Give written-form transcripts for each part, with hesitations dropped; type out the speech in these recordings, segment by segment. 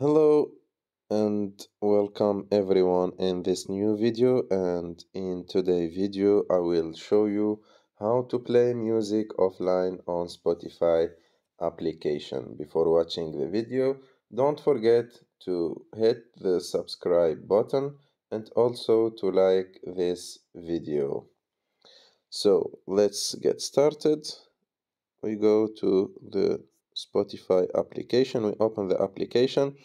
Hello and welcome everyone in this new video, and in today's video I will show you how to play music offline on Spotify application. Before watching the video, don't forget to hit the subscribe button and also to like this video. So let's get started. We go to the Spotify application, we open the application.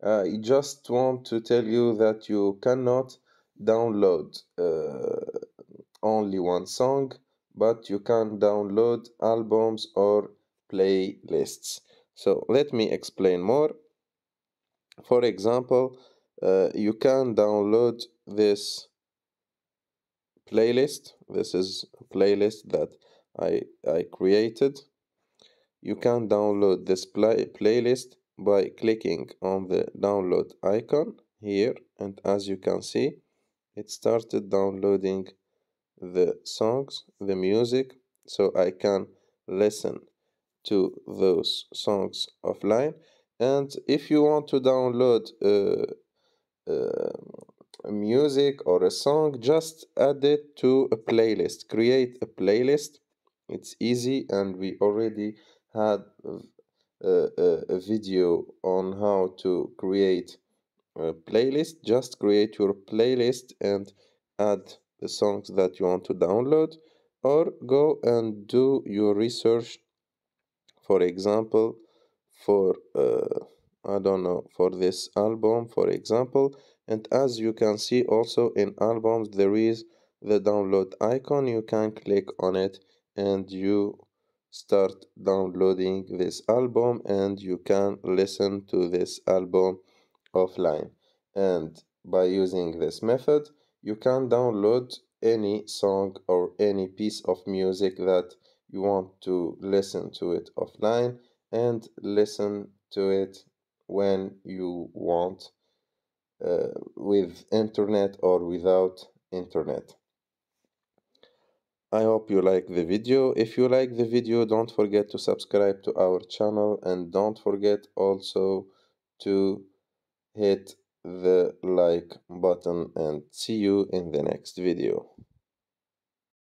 I just want to tell you that you cannot download only one song, but you can download albums or playlists. So let me explain more. For example, you can download this playlist. This is a playlist that I created. You can download this playlist by clicking on the download icon here, and as you can see, it started downloading the songs, the music, so I can listen to those songs offline. And if you want to download music or a song, just add it to a playlist, create a playlist. It's easy, and we already had a video on how to create a playlist. Just create your playlist and add the songs that you want to download, or go and do your research. For example, for I don't know, for this album, for example. And as you can see, also in albums there is the download icon. You can click on it and you start downloading this album, and you can listen to this album offline. And by using this method, you can download any song or any piece of music that you want to listen to it offline, and listen to it when you want, with internet or without internet. I hope you like the video. If you like the video, don't forget to subscribe to our channel, and don't forget also to hit the like button, and see you in the next video.